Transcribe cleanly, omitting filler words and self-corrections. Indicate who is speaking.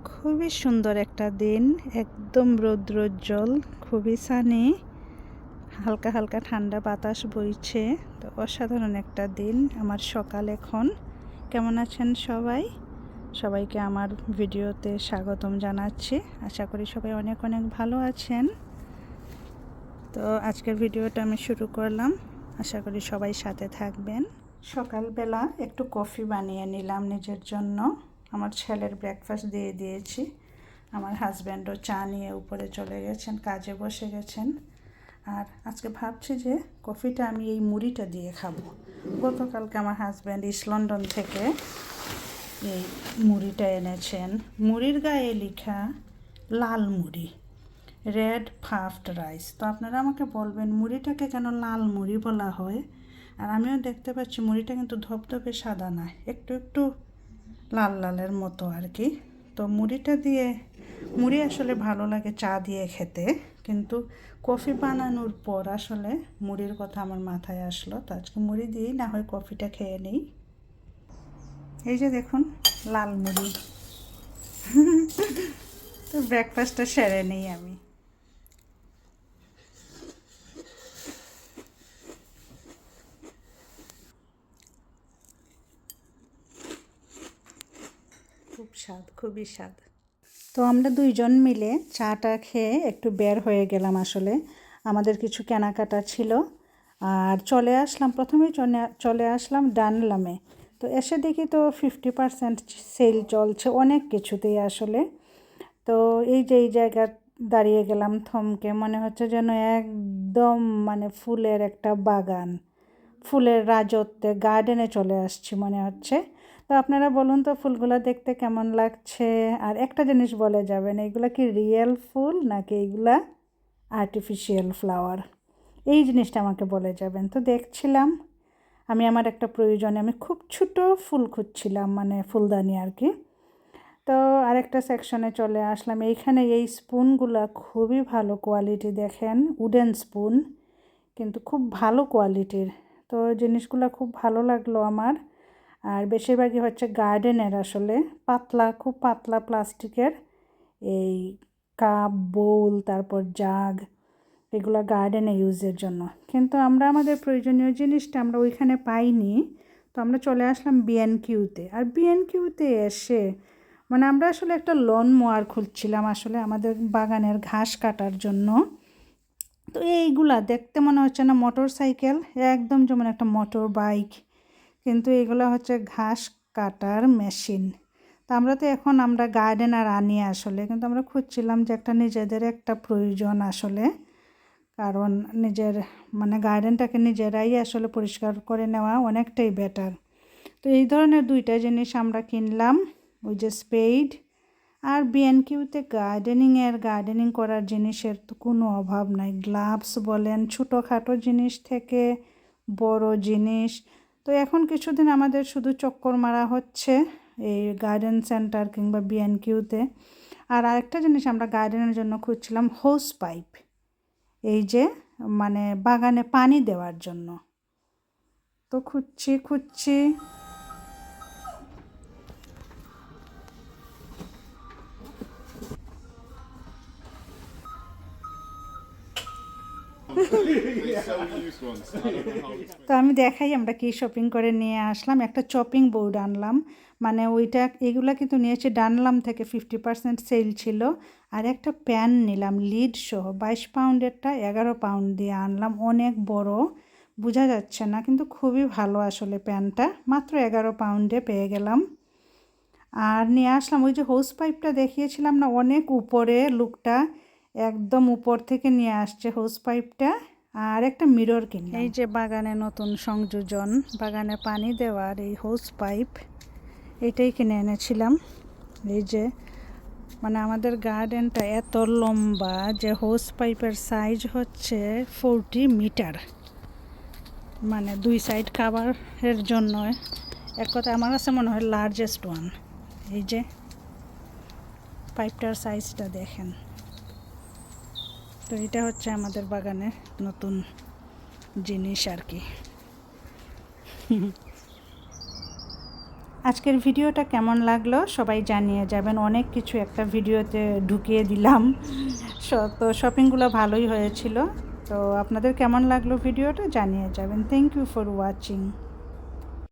Speaker 1: খুবই সুন্দর একটা দিন, একদম রৌদ্রোজ্জ্বল, খুবই সানি, হালকা হালকা ঠান্ডা বাতাস বইছে। তো অসাধারণ একটা দিন আমার সকাল এখন। কেমন আছেন সবাই? সবাইকে আমার ভিডিওতে স্বাগতম জানাচ্ছি। আশা করি সবাই অনেক অনেক ভালো আছেন। তো আজকের ভিডিওটা আমি শুরু করলাম, আশা করি সবাই সাথে থাকবেন। সকালবেলা একটু কফি বানিয়ে নিলাম নিজের জন্য। আমার ছেলের ব্রেকফাস্ট দিয়ে দিয়েছি। আমার হাজব্যান্ডও চা নিয়ে উপরে চলে গেছেন, কাজে বসে গেছেন। আর আজকে ভাবছি যে কফিটা আমি এই মুড়িটা দিয়ে খাবো। গতকালকে আমার হাজব্যান্ড ইস্ট লন্ডন থেকে এই মুড়িটা এনেছেন। মুড়ির গায়ে লেখা লাল মুড়ি, রেড পাফড রাইস। তো আপনারা আমাকে বলবেন মুড়িটাকে কেন লাল মুড়ি বলা হয়। আর আমিও দেখতে পাচ্ছি মুড়িটা কিন্তু ধপধপে সাদা না, একটু একটু লাল লালের মতো আর কি। তো মুড়িটা দিয়ে, মুড়ি আসলে ভালো লাগে চা দিয়ে খেতে, কিন্তু কফি বানানোর পর আসলে মুড়ির কথা আমার মাথায় আসলো। তো আজকে মুড়ি দিয়েই না হয় কফিটা খেয়ে নিই। এই যে দেখুন লাল মুড়ি। তো ব্রেকফাস্টটা সেরে নিই আমি। খুব স্বাদ, খুবই স্বাদ। তো আমরা দুইজন মিলে চাটা খেয়ে একটু বের হয়ে গেলাম। আসলে আমাদের কিছু কেনাকাটা ছিল, আর চলে আসলাম, প্রথমেই চলে আসলাম ডানলামে। তো এসে দেখি তো 50% সেল চলছে অনেক কিছুতেই আসলে। তো এই যে এই জায়গা দাঁড়িয়ে গেলাম থমকে, মনে হচ্ছে যেন একদম মানে ফুলের একটা বাগান, ফুলের রাজত্বে, গার্ডেনে চলে আসছি মনে হচ্ছে। তো আপনারা বলুন তো ফুলগুলো দেখতে কেমন লাগছে। আর একটা জিনিস বলে যাবেন, এইগুলা কি রিয়েল ফুল নাকি এইগুলা আর্টিফিশিয়াল ফ্লাওয়ার, এই জিনিসটা আমাকে বলে যাবেন। তো দেখছিলাম আমি আমার একটা প্রয়োজনে আমি খুব ছোটো ফুল খুঁজছিলাম, মানে ফুলদানি আর কি। তো আরেকটা সেকশনে চলে আসলাম। এইখানে এই স্পুনগুলো খুবই ভালো কোয়ালিটি, দেখেন উডেন স্পুন, কিন্তু খুব ভালো কোয়ালিটির। তো জিনিসগুলো খুব ভালো লাগলো আমার। আর বেশিরভাগই হচ্ছে গার্ডেনের, আসলে পাতলা, খুব পাতলা প্লাস্টিকের এই কাপ, বোল, তারপর জাগ, এগুলো গার্ডেনে ইউজের জন্য। কিন্তু আমরা আমাদের প্রয়োজনীয় জিনিসটা আমরা ওইখানে পাইনি। তো আমরা চলে আসলাম বিএনকিউতে। আর বিএনকিউতে এসে মানে আমরা আসলে একটা লন মোয়ার খুঁজছিলাম আসলে আমাদের বাগানের ঘাস কাটার জন্য। তো এইগুলা দেখতে মনে হচ্ছে না মোটর সাইকেল, একদম যেমন একটা মোটর বাইক, কিন্তু এগুলো হচ্ছে ঘাস কাটার মেশিন। তো আমরা তো এখন আমরা গার্ডেনার আনি আসলে, কিন্তু আমরা খুঁজছিলাম যে একটা নিজেদের একটা প্রয়োজন আসলে, কারণ নিজের মানে গার্ডেনটাকে নিজেরাই আসলে পরিষ্কার করে নেওয়া অনেকটাই বেটার। তো এই ধরনের দুইটা জিনিস আমরা কিনলাম, ওই যে স্পেড। আর বিএনকিউতে গার্ডেনিং করার জিনিসের তো কোনো অভাব নাই। গ্লাভস বলেন, ছোটোখাটো জিনিস থেকে বড় জিনিস। তো এখন কিছুদিন আমাদের শুধু চক্কর মারা হচ্ছে এই গার্ডেন সেন্টার কিংবা বিএনকিউতে। আর আরেকটা জিনিস আমরা গার্ডেনের জন্য খুঁজছিলাম, হোস পাইপ, এই যে মানে বাগানে পানি দেওয়ার জন্য। তো খুঁজছি তো আমি দেখাই আমরা কি শপিং করে নিয়ে আসলাম। একটা চপিং বোর্ড আনলাম, মানে ওইটা এগুলা কিন্তু নিয়েছি ডানলাম থেকে, 50% সেল ছিল। আর একটা প্যান নিলাম লিড সহ, 22 পাউন্ডেরটা 11 পাউন্ড দিয়ে আনলাম, অনেক বড়, বোঝা যাচ্ছে না কিন্তু খুবই ভালো আসলে প্যানটা, মাত্র 11 পাউন্ডে পেয়ে গেলাম। আর নিয়ে আসলাম ওই যে হোস পাইপটা দেখিয়েছিলাম না অনেক উপরে, লুকটা একদম উপর থেকে নিয়ে আসছে হোস পাইপটা। আর একটা মিরর কিনলাম। এই যে বাগানে নতুন সংযোজন, বাগানে পানি দেওয়ার এই হোস পাইপ, এটাই কিনে এনেছিলাম। এই যে মানে আমাদের গার্ডেনটা এত লম্বা যে হোস পাইপের সাইজ হচ্ছে 40 মিটার, মানে দুই সাইড কাভারের জন্য। এক কথা আমার কাছে মনে হয় লার্জেস্ট ওয়ান। এই যে পাইপটার সাইজটা দেখেন। তো এটা হচ্ছে আমাদের বাগানের নতুন জিনিস আর কি। আজকের ভিডিওটা কেমন লাগলো সবাই জানিয়ে যাবেন। অনেক কিছু একটা ভিডিওতে ঢুকিয়ে দিলাম। তো শপিংগুলো ভালোই হয়েছিল। তো আপনাদের কেমন লাগলো ভিডিওটা জানিয়ে যাবেন। Thank you for watching.